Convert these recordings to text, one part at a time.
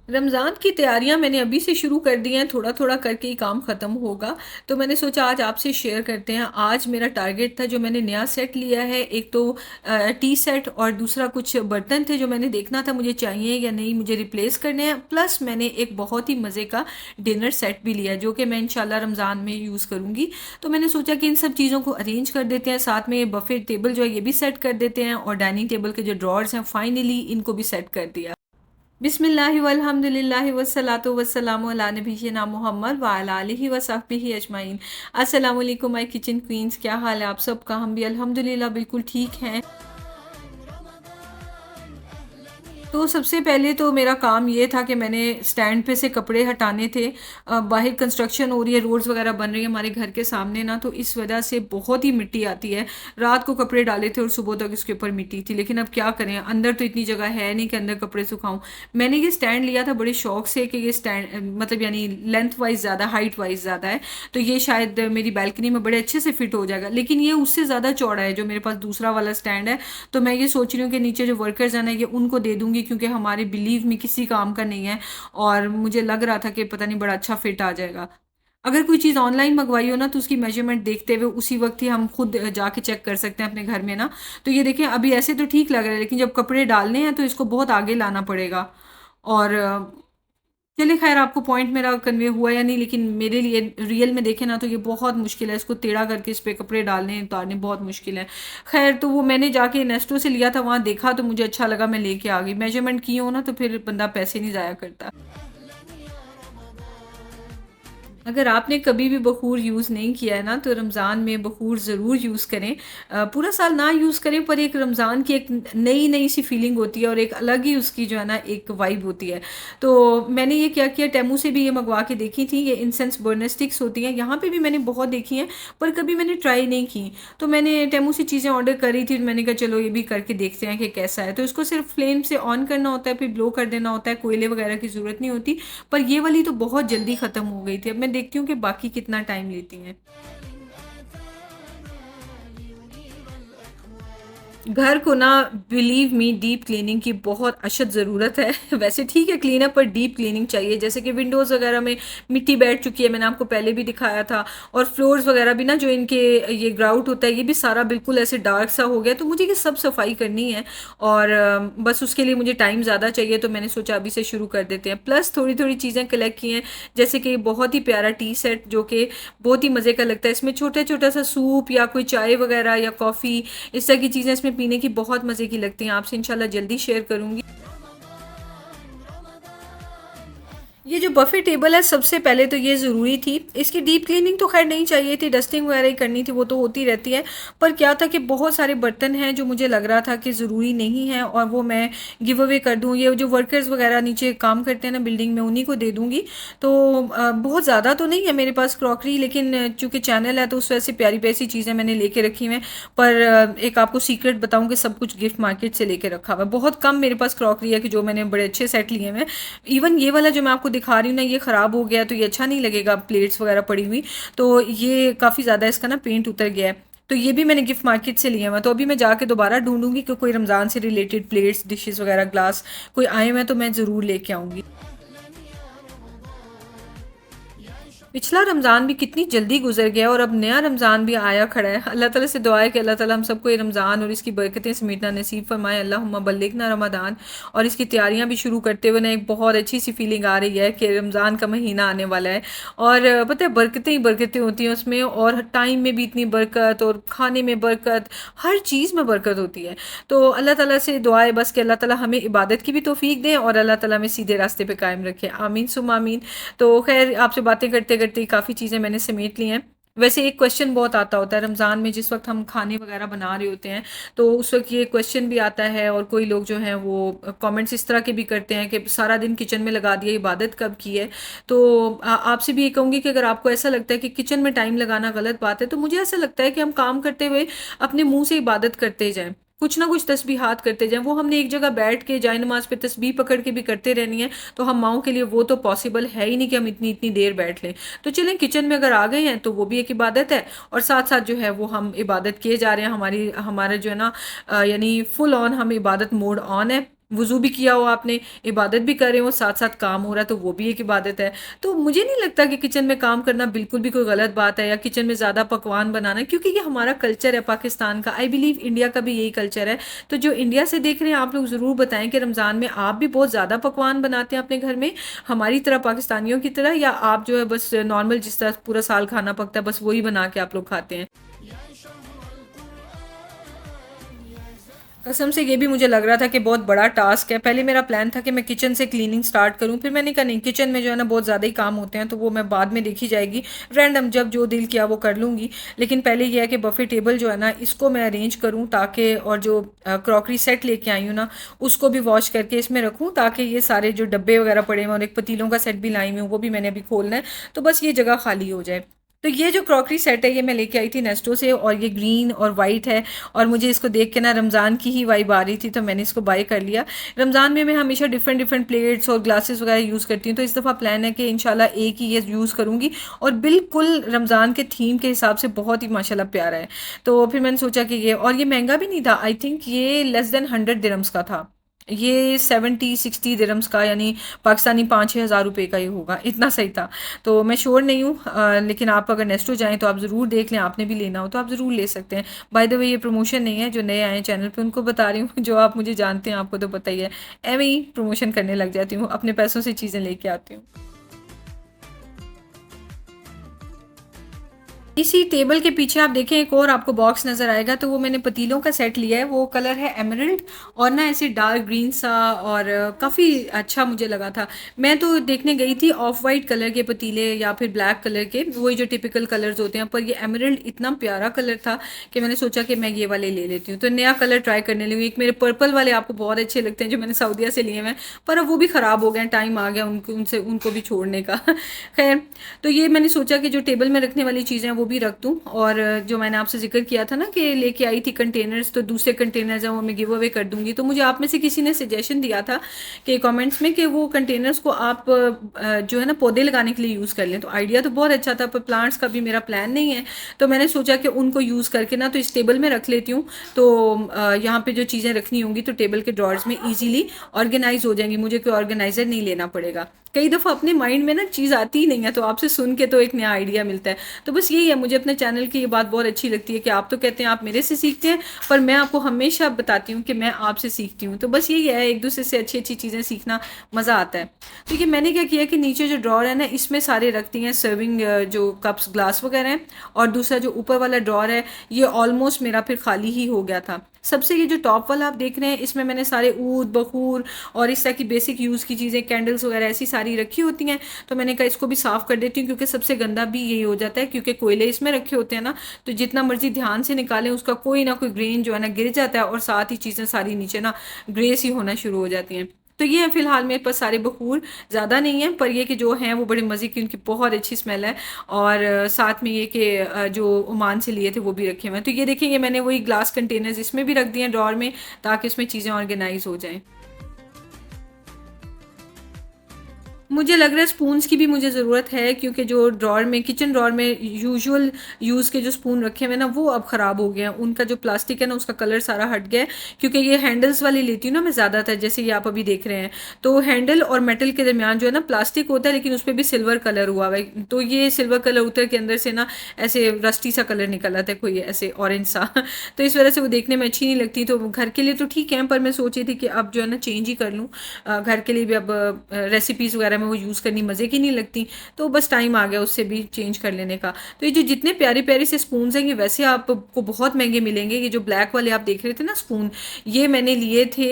रमज़ान की तैयारियां मैंने अभी से शुरू कर दी हैं, थोड़ा थोड़ा करके ही काम ख़त्म होगा। तो मैंने सोचा आज आपसे शेयर करते हैं। आज मेरा टारगेट था, जो मैंने नया सेट लिया है, एक तो टी सेट और दूसरा कुछ बर्तन थे जो मैंने देखना था मुझे चाहिए या नहीं, मुझे रिप्लेस करने हैं। प्लस मैंने एक बहुत ही मज़े का डिनर सेट भी लिया है जो कि मैं इंशाल्लाह रमज़ान में यूज़ करूँगी। तो मैंने सोचा कि इन सब चीज़ों को अरेंज कर देते हैं, साथ में ये बफे टेबल जो है ये भी सेट कर देते हैं, और डाइनिंग टेबल के जो ड्रॉर्स हैं फाइनली इनको भी सेट कर दिया। बिस्मिल्लाहि वल्हम्दुलिल्लाहि वस्सलातु वस्सलामु अला नबिय्यिना मुहम्मद व अला आलिहि व सहबिहि अजमाइन। अस्सलाम वालेकुम माय किचन क्वींस, क्या हाल है आप सबका? हम भी अल्हम्दुलिल्लाह बिल्कुल ठीक हैं। तो सबसे पहले तो मेरा काम ये था कि मैंने स्टैंड पे से कपड़े हटाने थे। बाहर कंस्ट्रक्शन हो रही है, रोड्स वगैरह बन रही है हमारे घर के सामने ना, तो इस वजह से बहुत ही मिट्टी आती है। रात को कपड़े डाले थे और सुबह तक इसके ऊपर मिट्टी थी, लेकिन अब क्या करें, अंदर तो इतनी जगह है नहीं कि अंदर कपड़े सुखाऊं। मैंने ये स्टैंड लिया था बड़े शौक से कि ये स्टैंड मतलब यानी लेंथ वाइज ज़्यादा, हाइट वाइज ज़्यादा है, तो ये शायद मेरी बैल्कनी में बड़े अच्छे से फिट हो जाएगा। लेकिन ये उससे ज़्यादा चौड़ा है जो मेरे पास दूसरा वाला स्टैंड है। तो मैं ये सोच रही हूँ कि नीचे जो वर्कर्स हैं ना, ये उनको दे दूंगी, क्योंकि हमारे बिलीव में किसी काम का नहीं है। और मुझे लग रहा था कि पता नहीं बड़ा अच्छा फिट आ जाएगा। अगर कोई चीज़ ऑनलाइन मंगवाई हो ना, तो उसकी मेजरमेंट देखते हुए उसी वक्त ही हम खुद जाके चेक कर सकते हैं अपने घर में ना। तो ये देखें, अभी ऐसे तो ठीक लग रहा है, लेकिन जब कपड़े डालने हैं तो इसको बहुत आगे लाना पड़ेगा। और चलिए खैर, आपको पॉइंट मेरा कन्वे हुआ या नहीं, लेकिन मेरे लिए रियल में देखे ना तो ये बहुत मुश्किल है, इसको टेढ़ा करके इस पे कपड़े डालने उतारने बहुत मुश्किल है। खैर, तो वो मैंने जाके नेस्टो से लिया था, वहाँ देखा तो मुझे अच्छा लगा, मैं लेके आ गई। मेजरमेंट की हो ना तो फिर बंदा पैसे नहीं जाया करता। अगर आपने कभी भी बखूर यूज़ नहीं किया है ना, तो रमज़ान में बखूर ज़रूर यूज़ करें। पूरा साल ना यूज़ करें, पर एक रमज़ान की एक नई नई सी फीलिंग होती है और एक अलग ही उसकी जो है ना एक वाइब होती है। तो मैंने ये क्या किया, टेमू से भी ये मंगवा के देखी थी। ये इंसेंस बर्नर स्टिक्स होती हैं, यहाँ पे भी मैंने बहुत देखी हैं, पर कभी मैंने ट्राई नहीं की। तो मैंने टेमू से चीज़ें ऑर्डर करी थी, मैंने कहा चलो ये भी करके देखते हैं कि कैसा है। तो इसको सिर्फ फ्लेम से ऑन करना होता है, फिर ब्लो कर देना होता है, कोयले वगैरह की ज़रूरत नहीं होती। पर ये वाली तो बहुत जल्दी ख़त्म हो गई थी। अब मैं देखती हूँ कि बाकी कितना टाइम लेती हैं। घर को ना, बिलीव मी, डीप क्लीनिंग की बहुत अशद ज़रूरत है। वैसे ठीक है क्लीनअप, पर डीप क्लीनिंग चाहिए। जैसे कि विंडोज़ वगैरह में मिट्टी बैठ चुकी है, मैंने आपको पहले भी दिखाया था। और फ्लोर्स वगैरह भी ना, जो इनके ये ग्राउट होता है, ये भी सारा बिल्कुल ऐसे डार्क सा हो गया। तो मुझे ये सब सफाई करनी है, और बस उसके लिए मुझे टाइम ज़्यादा चाहिए, तो मैंने सोचा अभी से शुरू कर देते हैं। प्लस थोड़ी थोड़ी चीज़ें कलेक्ट की हैं, जैसे कि बहुत ही प्यारा टी सेट जो कि बहुत ही मज़े का लगता है। इसमें छोटा छोटा सा सूप या कोई चाय वगैरह या कॉफ़ी, इस तरह की चीज़ें इसमें पीने की बहुत मज़े की लगती हैं। आपसे इंशाल्लाह जल्दी शेयर करूँगी। ये जो बफे टेबल है, सबसे पहले तो ये ज़रूरी थी। इसकी डीप क्लीनिंग तो खैर नहीं चाहिए थी, डस्टिंग वगैरह ही करनी थी, वो तो होती रहती है। पर क्या था कि बहुत सारे बर्तन हैं जो मुझे लग रहा था कि ज़रूरी नहीं है, और वो मैं गिव अवे कर दूँ। ये जो वर्कर्स वगैरह नीचे काम करते हैं ना बिल्डिंग में, उन्हीं को दे दूँगी। तो बहुत ज़्यादा तो नहीं है मेरे पास क्रॉकरी, लेकिन चूँकि चैनल है तो उस वजह से प्यारी प्यारी चीज़ें मैंने लेके रखी हुई हैं। पर एक आपको सीक्रेट बताऊँ कि सब कुछ गिफ्ट मार्केट से लेके रखा हुआ है। बहुत कम मेरे पास क्रॉकरी है कि जो मैंने बड़े अच्छे सेट लिए हुए हैं। इवन ये वाला जो मैं आपको दिखा रही हूँ ना, ये ख़राब हो गया, तो ये अच्छा नहीं लगेगा प्लेट्स वगैरह पड़ी हुई। तो ये काफ़ी ज़्यादा इसका ना पेंट उतर गया है। तो ये भी मैंने गिफ्ट मार्केट से लिया हुआ। तो अभी मैं जाके दोबारा ढूंढूंगी कि कोई रमज़ान से रिलेटेड प्लेट्स, डिशेस वगैरह, ग्लास कोई आए हुए हैं तो मैं ज़रूर लेके आऊँगी। पिछला रमज़ान भी कितनी जल्दी गुजर गया, और अब नया रमज़ान भी आया खड़ा है। अल्लाह ताला से दुआ है कि अल्लाह ताला हम सबको ये रमज़ान और इसकी बरकतें समेटना नसीब फरमाए। अल्लाहुम्मा बल्लिगना रमज़ान। और इसकी तैयारियां भी शुरू करते हुए ना एक बहुत अच्छी सी फीलिंग आ रही है कि रमज़ान का महीना आने वाला है। और पता है, बरकतें ही बरकतें होती हैं उसमें, और टाइम में भी इतनी बरकत, और खाने में बरकत, हर चीज़ में बरकत होती है। तो अल्लाह ताला से दुआ है बस कि अल्लाह ताला हमें इबादत की भी तौफीक दें, और अल्लाह ताला हमें सीधे रास्ते पे कायम रखे। आमीन सुम आमीन। तो खैर, आपसे बातें करते करते काफ़ी चीज़ें मैंने समेट ली हैं। वैसे एक क्वेश्चन बहुत आता होता है रमज़ान में, जिस वक्त हम खाने वगैरह बना रहे होते हैं, तो उस वक्त ये क्वेश्चन भी आता है, और कोई लोग जो हैं वो कमेंट्स इस तरह के भी करते हैं कि सारा दिन किचन में लगा दिया, इबादत कब की है। तो आपसे भी ये कहूँगी कि अगर आपको ऐसा लगता है कि किचन में टाइम लगाना गलत बात है, तो मुझे ऐसा लगता है कि हम काम करते हुए अपने मुंह से इबादत करते जाएं, कुछ ना कुछ तस्बीहात करते जाएं। वो हमने एक जगह बैठ के जाए नमाज पे तस्बीह पकड़ के भी करते रहनी है, तो हम माओ के लिए वो तो पॉसिबल है ही नहीं कि हम इतनी इतनी देर बैठ लें। तो चलें, किचन में अगर आ गए हैं तो वो भी एक इबादत है, और साथ साथ जो है वो हम इबादत किए जा रहे हैं। हमारा जो है ना यानी फुल ऑन हम इबादत मोड ऑन है। वज़ू भी किया हो आपने, इबादत भी कर रहे हो, साथ-साथ काम हो रहा है, तो वो भी एक इबादत है। तो मुझे नहीं लगता कि किचन में काम करना बिल्कुल भी कोई गलत बात है या किचन में ज़्यादा पकवान बनाना, क्योंकि ये हमारा कल्चर है पाकिस्तान का। आई बिलीव इंडिया का भी यही कल्चर है। तो जो इंडिया से देख रहे हैं आप लोग ज़रूर बताएँ कि रमज़ान में आप भी बहुत ज़्यादा पकवान बनाते हैं अपने घर में, हमारी तरह पाकिस्तानियों की तरह, या आप जो है बस नॉर्मल जिस तरह पूरा साल खाना पकता है बस वही बना के आप लोग खाते हैं? कसम से ये भी मुझे लग रहा था कि बहुत बड़ा टास्क है। पहले मेरा प्लान था कि मैं किचन से क्लीनिंग स्टार्ट करूँ, फिर मैंने कहा नहीं, किचन में जो है ना बहुत ज़्यादा ही काम होते हैं, तो वो मैं बाद में देखी जाएगी, रैंडम जब जो दिल किया वो कर लूँगी। लेकिन पहले ये है कि बफ़े टेबल जो है ना इसको मैं अरेंज करूँ, ताकि और जो क्रॉकरी सेट लेके आई हूँ ना उसको भी वॉश करके इसमें रखूँ, ताकि ये सारे जो डब्बे वगैरह पड़े हुए हैं और एक पतीलों का सेट भी लाई हुई हूँ वो भी मैंने अभी खोलना है, तो बस ये जगह खाली हो जाए। तो ये जो क्रॉकरी सेट है ये मैं लेके आई थी नेस्टो से, और ये ग्रीन और वाइट है, और मुझे इसको देख के ना रमज़ान की ही वाइब आ रही थी, तो मैंने इसको बाय कर लिया। रमज़ान में मैं हमेशा डिफरेंट डिफरेंट प्लेट्स और ग्लासेस वगैरह यूज़ करती हूँ, तो इस दफ़ा प्लान है कि इंशाल्लाह एक ही ये यूज़ करूँगी, और बिल्कुल रमज़ान के थीम के हिसाब से बहुत ही माशाल्लाह प्यारा है। तो फिर मैंने सोचा कि ये, और ये महंगा भी नहीं था, आई थिंक ये लेस देन 100 दिरम्स का था। ये 70-60 दिरम्स का, यानी पाकिस्तानी 5-6 हज़ार रुपये का ही होगा, इतना सही था। तो मैं श्योर नहीं हूँ, लेकिन आप अगर नेस्टो जाएँ तो आप ज़रूर देख लें, आपने भी लेना हो तो आप ज़रूर ले सकते हैं। बाय द वे ये प्रमोशन नहीं है, जो नए आए हैं चैनल पे उनको बता रही हूँ, जो आप मुझे जानते हैं आपको तो पता ही है, ऐਵੇਂ ही प्रमोशन करने लग जाती हूँ, अपने पैसों से चीज़ें लेके आती हूँ। इसी टेबल के पीछे आप देखें एक और आपको बॉक्स नज़र आएगा, तो वो मैंने पतीलों का सेट लिया है, वो कलर है एमरल्ड, और ना ऐसे डार्क ग्रीन सा, और काफ़ी अच्छा मुझे लगा था। मैं तो देखने गई थी ऑफ वाइट कलर के पतीले या फिर ब्लैक कलर के, वही जो टिपिकल कलर्स होते हैं, पर ये एमरल्ड इतना प्यारा कलर था कि मैंने सोचा कि मैं ये वाले ले लेती हूँ, तो नया कलर ट्राई करने लगी। एक मेरे पर्पल वाले आपको बहुत अच्छे लगते हैं जो मैंने सऊदीया से लिए हुए हैं, पर अब वो भी ख़राब हो गए हैं, टाइम आ गया उनको उनसे उनको भी छोड़ने का। खैर, तो ये मैंने सोचा कि जो टेबल में रखने वाली चीज़ें हैं वो भी रख दूँ, और जो मैंने आपसे जिक्र किया था ना कि लेके आई थी कंटेनर्स, तो दूसरे कंटेनर्स हैं वो मैं गिव अवे कर दूँगी। तो मुझे आप में से किसी ने सजेशन दिया था कि कमेंट्स में कि वो कंटेनर्स को आप जो है ना पौधे लगाने के लिए यूज़ कर लें, तो आइडिया तो बहुत अच्छा था, पर प्लांट्स का भी मेरा प्लान नहीं है, तो मैंने सोचा कि उनको यूज़ करके ना तो इस टेबल में रख लेती हूँ, तो यहाँ पे जो चीज़ें रखनी होंगी तो टेबल के ड्रॉर्स में ईजिली ऑर्गेनाइज हो जाएंगी, मुझे कोई ऑर्गेनाइजर नहीं लेना पड़ेगा। कई दफ़ा अपने माइंड में ना चीज़ आती ही नहीं है, तो आपसे सुन के तो एक नया आइडिया मिलता है। तो बस यही है, मुझे अपने चैनल की ये बात बहुत अच्छी लगती है कि आप तो कहते हैं आप मेरे से सीखते हैं, पर मैं आपको हमेशा बताती हूँ कि मैं आपसे सीखती हूँ। तो बस यही है, एक दूसरे से अच्छी अच्छी चीज़ें सीखना मज़ा आता है। तो ये मैंने क्या किया कि नीचे जो ड्रॉर है ना इसमें सारे रखती हैं सर्विंग जो कप्स ग्लास वगैरह हैं, और दूसरा जो ऊपर वाला ड्रॉर है ये ऑलमोस्ट मेरा फिर खाली ही हो गया था। सबसे ये जो टॉप वाला आप देख रहे हैं इसमें मैंने सारे ऊद बखूर और इस तरह की बेसिक यूज़ की चीज़ें, कैंडल्स वगैरह ऐसी सारी रखी होती हैं, तो मैंने कहा इसको भी साफ़ कर देती हूँ, क्योंकि सबसे गंदा भी यही हो जाता है, क्योंकि कोयले इसमें रखे होते हैं ना, तो जितना मर्जी ध्यान से निकालें उसका कोई ना कोई ग्रेन जो है ना गिर जाता है, और साथ ही चीज़ें सारी नीचे ना ग्रे सी होना शुरू हो जाती हैं। तो ये है फिलहाल मेरे पास सारे बखूर, ज़्यादा नहीं है, पर ये कि जो हैं वो बड़े मज़े की, उनकी बहुत अच्छी स्मेल है, और साथ में ये कि जो ओमान से लिए थे वो भी रखे हुए हैं। तो ये देखेंगे मैंने वही ग्लास कंटेनर्स इसमें भी रख दिए हैं ड्रॉर में, ताकि उसमें चीज़ें ऑर्गेनाइज हो जाएं। मुझे लग रहा है स्पून्स की भी मुझे ज़रूरत है, क्योंकि जो ड्रॉर में किचन ड्रॉर में यूजुअल यूज़ के जो स्पून रखे हुए हैं ना वो अब ख़राब हो गए हैं, उनका जो प्लास्टिक है ना उसका कलर सारा हट गया है, क्योंकि ये हैंडल्स वाली लेती हूँ ना मैं ज़्यादातर, जैसे ये आप अभी देख रहे हैं, तो हैंडल और मेटल के दरमियान जो है ना प्लास्टिक होता है, लेकिन उस पर भी सिल्वर कलर हुआ हुआ है, तो ये सिल्वर कलर उतर के अंदर से ना ऐसे रस्टी सा कलर निकल आता है, कोई ऐसे ऑरेंज सा। तो इस वजह से वो देखने में अच्छी नहीं लगती, तो घर के लिए तो ठीक है, पर मैं सोच रही थी कि अब जो है ना चेंज ही कर लूँ, घर के लिए भी अब रेसिपीज़ वगैरह में वो यूज़ करनी मज़े की नहीं लगती, तो बस टाइम आ गया उससे भी चेंज कर लेने का। तो ये जो जितने प्यारे प्यारे से स्पून्स हैं ये वैसे आपको बहुत महंगे मिलेंगे। ये जो ब्लैक वाले आप देख रहे थे ना स्पून, ये मैंने लिए थे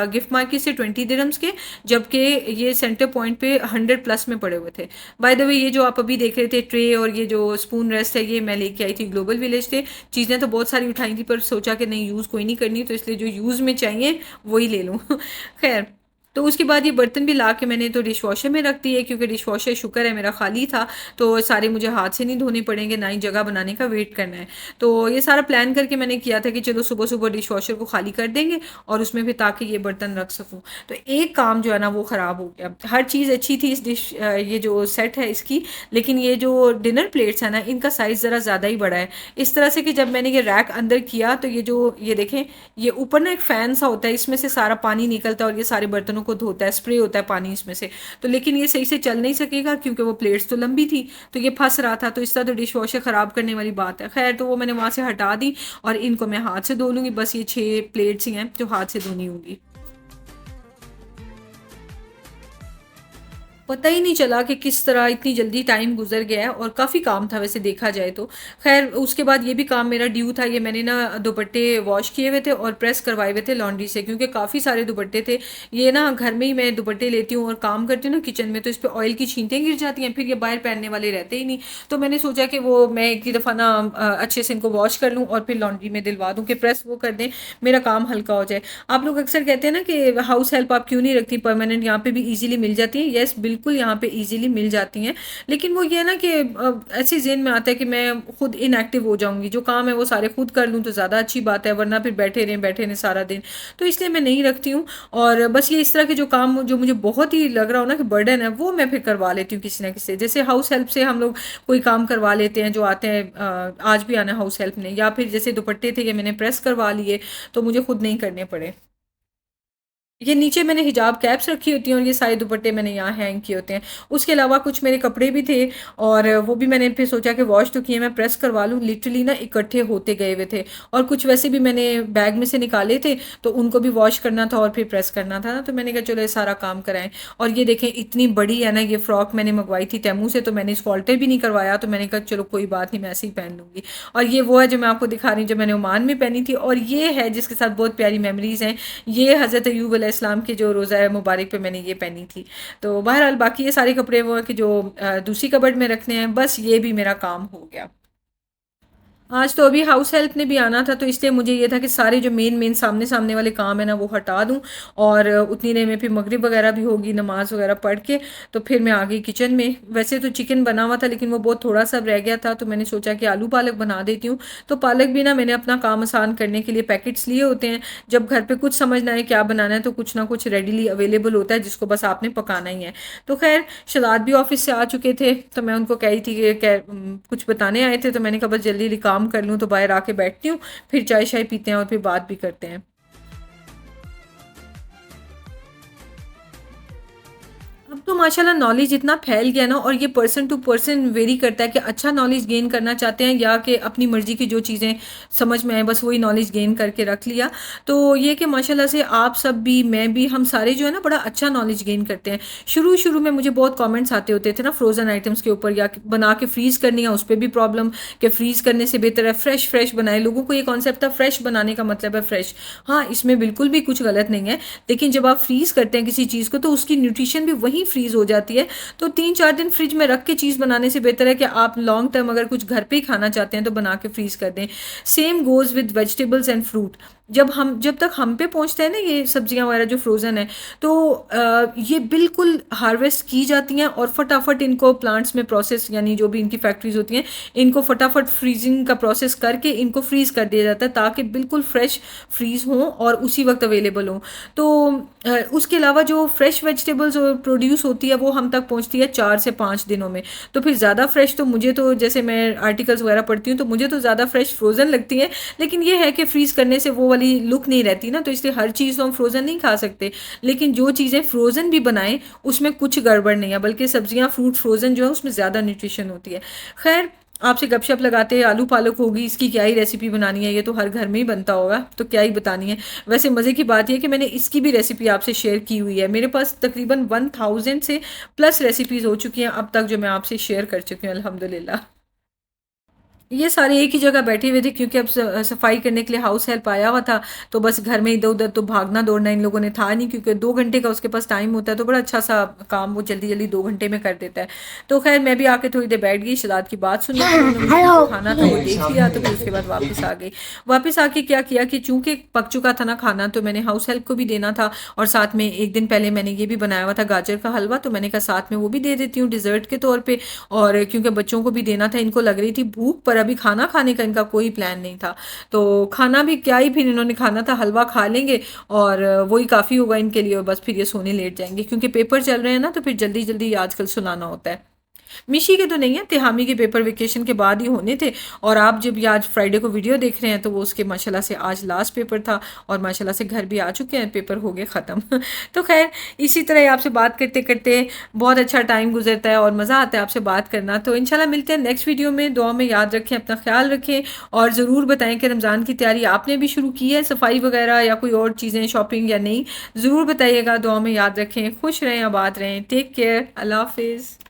गिफ्ट मार्केट से 20 दिरम्स के, जबकि ये सेंटर पॉइंट पे 100+ में पड़े हुए थे। बाय द वे ये जो आप अभी देख रहे थे ट्रे और ये जो स्पून रेस्ट है ये मैं लेके आई थी ग्लोबल विलेज से। चीज़ें तो बहुत सारी उठाई थी, पर सोचा कि नहीं यूज़ कोई नहीं करनी, तो इसलिए जो यूज़ में चाहिए वही ले लूँ। खैर, तो उसके बाद ये बर्तन भी ला के मैंने तो डिश वॉशर में रख दिए, क्योंकि डिश वॉशर शुक्र है मेरा खाली था, तो सारे मुझे हाथ से नहीं धोने पड़ेंगे, ना ही जगह बनाने का वेट करना है। तो ये सारा प्लान करके मैंने किया था कि चलो सुबह सुबह डिश वॉशर को खाली कर देंगे और उसमें फिर ताकि ये बर्तन रख सकूँ। तो एक काम जो है ना वो ख़राब हो गया। हर चीज़ अच्छी थी इस ये जो सेट है इसकी, लेकिन ये जो डिनर प्लेट्स है ना इनका साइज़ ज़रा ज़्यादा ही बड़ा है। इस तरह से कि जब मैंने ये रैक अंदर किया तो ये देखें, ये ऊपर ना एक फ़ैन सा होता है, इसमें से सारा पानी निकलता है और ये सारे बर्तनों को धोता है, स्प्रे होता है पानी इसमें से। तो लेकिन ये सही से चल नहीं सकेगा क्योंकि वो प्लेट्स तो लंबी थी, तो ये फंस रहा था। तो इस तरह तो डिश वॉशर ख़राब करने वाली बात है। खैर, तो वो मैंने वहाँ से हटा दी और इनको मैं हाथ से धो लूँगी। बस ये 6 प्लेट्स ही हैं जो हाथ से धोनी होंगी। पता ही नहीं चला कि किस तरह इतनी जल्दी टाइम गुजर गया है, और काफ़ी काम था वैसे देखा जाए तो। खैर, उसके बाद ये भी काम मेरा ड्यू था। ये मैंने ना दुपट्टे वॉश किए हुए थे और प्रेस करवाए हुए थे लॉन्ड्री से, क्योंकि काफ़ी सारे दुपट्टे थे। ये ना घर में ही मैं दुपट्टे लेती हूँ और काम करती हूँ ना किचन में, तो इस पर ऑयल की छींटें गिर जाती हैं, फिर ये बाहर पहनने वाले रहते ही नहीं। तो मैंने सोचा कि वो मैं एक ही दफ़ा ना अच्छे से इनको वॉश कर लूँ और फिर लॉन्ड्री में दिलवा दूँ कि प्रेस वो कर दें, मेरा काम हल्का हो जाए। आप लोग अक्सर कहते हैं ना कि हाउस हेल्प आप क्यों नहीं रखती, परमानेंट यहाँ पे भी इजीली मिल जाती है। यस, बिल्कुल यहाँ पे इजीली मिल जाती हैं, लेकिन वो ये है ना कि ऐसे ज़हन में आता है कि मैं खुद इनएक्टिव हो जाऊँगी, जो काम है वो सारे खुद कर लूँ तो ज़्यादा अच्छी बात है, वरना फिर बैठे रहें सारा दिन। तो इसलिए मैं नहीं रखती हूँ। और बस ये इस तरह के जो काम जो मुझे बहुत ही लग रहा हो ना कि बर्डन है, वो मैं फिर करवा लेती हूँ किसी ना किसी से। जैसे हाउस हेल्प से हम लोग कोई काम करवा लेते हैं, जो आते हैं आज भी आना हाउस हेल्प ने, या फिर जैसे दुपट्टे थे ये मैंने प्रेस करवा लिए तो मुझे खुद नहीं करने पड़े। ये नीचे मैंने हिजाब कैप्स रखी होती हैं और ये सारे दुपट्टे मैंने यहाँ हैंग किए होते हैं। उसके अलावा कुछ मेरे कपड़े भी थे और वो भी मैंने फिर सोचा कि वॉश तो किए, मैं प्रेस करवा लूँ। लिटरली ना इकट्ठे होते गए हुए थे, और कुछ वैसे भी मैंने बैग में से निकाले थे, तो उनको भी वॉश करना था और फिर प्रेस करना था ना, तो मैंने कहा चलो ये सारा काम कराएं। और ये देखें इतनी बड़ी है ना, ये फ्रॉक मैंने मंगवाई थी तैमू से, तो मैंने इसको अल्टर भी नहीं करवाया, तो मैंने कहा चलो कोई बात नहीं, मैं ऐसे ही पहन लूँगी। और ये वो है जो मैं आपको दिखा रही हूँ, जो मैंने ओमान में पहनी थी, और ये है जिसके साथ बहुत प्यारी मेमोरीज़ हैं। ये हज़रत अय्यूब अलैहिस्सलाम के जो रोज़ा है मुबारक पे मैंने ये पहनी थी। तो बहरहाल बाकी ये सारे कपड़े वो है कि जो दूसरी कबर्ड में रखने हैं, बस ये भी मेरा काम हो गया। आज तो अभी हाउस हेल्प ने भी आना था, तो इसलिए मुझे ये था कि सारे जो मेन मेन सामने सामने वाले काम है ना वो हटा दूं, और उतनी देर में फिर मगरिब वगैरह भी होगी, नमाज वगैरह पढ़ के तो फिर मैं आ गई किचन में। वैसे तो चिकन बना हुआ था लेकिन वो बहुत थोड़ा सा रह गया था, तो मैंने सोचा कि आलू पालक बना देती हूँ। तो पालक भी ना मैंने अपना काम आसान करने के लिए पैकेट्स लिए होते हैं। जब घर पर कुछ समझ ना आए क्या बनाना है तो कुछ ना कुछ रेडीली अवेलेबल होता है जिसको बस आपने पकाना ही है। तो खैर, शदाद भी ऑफिस से आ चुके थे, तो मैं उनको कही थी कि कुछ बताने आए थे, तो मैंने कहा बस जल्दी जल्दी काम कर लूँ, तो बाहर आके बैठती हूँ, फिर चाय शाय पीते हैं और फिर बात भी करते हैं। अब तो माशाल्लाह नॉलेज इतना फैल गया ना, और ये पर्सन टू पर्सन वेरी करता है कि अच्छा नॉलेज गेन करना चाहते हैं या कि अपनी मर्ज़ी की जो चीज़ें समझ में आए बस वही नॉलेज गेन करके रख लिया। तो ये कि माशाल्लाह से आप सब भी, मैं भी, हम सारे जो है ना बड़ा अच्छा नॉलेज गेन करते हैं। शुरू-शुरू में मुझे बहुत कमेंट्स आते होते थे ना फ्रोज़न आइटम्स के ऊपर, या बना के फ्रीज़ करनी है उस पे भी प्रॉब्लम कि फ्रीज़ करने से बेहतर है फ्रेश बनाएँ। लोगों को ये कॉन्सेप्ट था फ्रेश बनाने का मतलब है फ्रेश। हाँ, इसमें बिल्कुल भी कुछ गलत नहीं है, लेकिन जब आप फ्रीज़ करते हैं किसी चीज़ को तो उसकी न्यूट्रिशन भी वहीं फ्रीज़ हो जाती है। तो 3-4 दिन फ्रिज में रख के चीज़ बनाने से बेहतर है कि आप लॉन्ग टर्म अगर कुछ घर पे ही खाना चाहते हैं तो बना के फ्रीज़ कर दें। Same goes with vegetables and fruit. जब तक हम पे पहुँचते हैं ना ये सब्जियाँ वगैरह जो फ्रोज़न है, तो ये बिल्कुल हार्वेस्ट की जाती हैं और फटाफट इनको प्लांट्स में प्रोसेस, यानी जो भी इनकी फैक्ट्रीज़ होती हैं, इनको फटाफट फ्रीज़िंग का प्रोसेस करके इनको फ्रीज़ कर दिया जाता है ताकि बिल्कुल फ्रेश फ्रीज़ हों और उसी वक्त अवेलेबल हों। तो उसके अलावा जो फ्रेश वेजिटेबल्स और प्रोड्यूस होती है वो हम तक पहुंचती है 4 से 5 दिनों में। तो फिर ज़्यादा फ्रेश तो मुझे, तो जैसे मैं आर्टिकल्स वगैरह पढ़ती हूँ तो मुझे तो ज़्यादा फ्रेश फ्रोज़न लगती है, लेकिन ये है कि फ्रीज़ करने से वो वाली लुक नहीं रहती ना, तो इसलिए हर चीज़ तो हम फ्रोज़न नहीं खा सकते। लेकिन जो चीज़ें फ्रोज़न भी बनाएं उसमें कुछ गड़बड़ नहीं है, बल्कि सब्जियाँ फ्रूट फ्रोज़न जो है उसमें ज़्यादा न्यूट्रिशन होती है। खैर, आपसे गपशप लगाते हैं, आलू पालक होगी, इसकी क्या ही रेसिपी बनानी है, ये तो हर घर में ही बनता होगा, तो क्या ही बतानी है। वैसे मज़े की बात यह है कि मैंने इसकी भी रेसिपी आपसे शेयर की हुई है। मेरे पास तकरीबन 1000 से प्लस रेसिपीज़ हो चुकी हैं अब तक जो मैं आपसे शेयर कर चुकी हूँ अल्हम्दुलिल्लाह। ये सारे एक ही जगह बैठे हुए थे क्योंकि अब सफाई करने के लिए हाउस हेल्प आया हुआ था, तो बस घर में इधर उधर तो भागना दौड़ना इन लोगों ने था नहीं, क्योंकि 2 घंटे का उसके पास टाइम होता है, तो बड़ा अच्छा सा काम वो जल्दी जल्दी 2 घंटे में कर देता है। तो खैर मैं भी आके थोड़ी देर बैठ गई शदाद की बात सुनने के लिए, उन्होंने मुझे जो खाना था वो देख लिया, तो फिर उसके बाद वापस आ गई। वापस आके क्या किया कि चूंकि पक चुका था ना खाना, तो मैंने हाउस हेल्प को भी देना था, और साथ में एक दिन पहले मैंने ये भी बनाया हुआ था गाजर का हलवा, तो मैंने कहा साथ में वो भी दे देती हूँ डिज़र्ट के तौर पे। और क्योंकि बच्चों को भी देना था, इनको लग रही थी भूख, पर अभी खाना खाने का इनका कोई प्लान नहीं था। तो खाना भी क्या ही फिर इन्होंने खाना था, हलवा खा लेंगे और वही काफ़ी होगा इनके लिए, और बस फिर ये सोने लेट जाएंगे, क्योंकि पेपर चल रहे हैं ना, तो फिर जल्दी जल्दी आजकल सुलाना होता है। मिशी के तो नहीं है, तिहामी के पेपर वेकेशन के बाद ही होने थे। और आप जब ये आज फ्राइडे को वीडियो देख रहे हैं, तो वो उसके माशाल्लाह से आज लास्ट पेपर था, और माशाल्लाह से घर भी आ चुके हैं, पेपर हो गए ख़त्म। तो खैर इसी तरह आपसे बात करते करते बहुत अच्छा टाइम गुजरता है और मज़ा आता है आपसे बात करना। तो इंशाल्लाह मिलते हैं नेक्स्ट वीडियो में। दुआ में याद रखें, अपना ख्याल रखें, और ज़रूर बताएं कि रमज़ान की तैयारी आपने भी शुरू की है, सफाई वगैरह या कोई और चीज़ें शॉपिंग या नहीं, ज़रूर बताइएगा। दुआ में याद रखें, खुश रहें, आबाद रहें, टेक केयर, अल्लाह हाफिज़।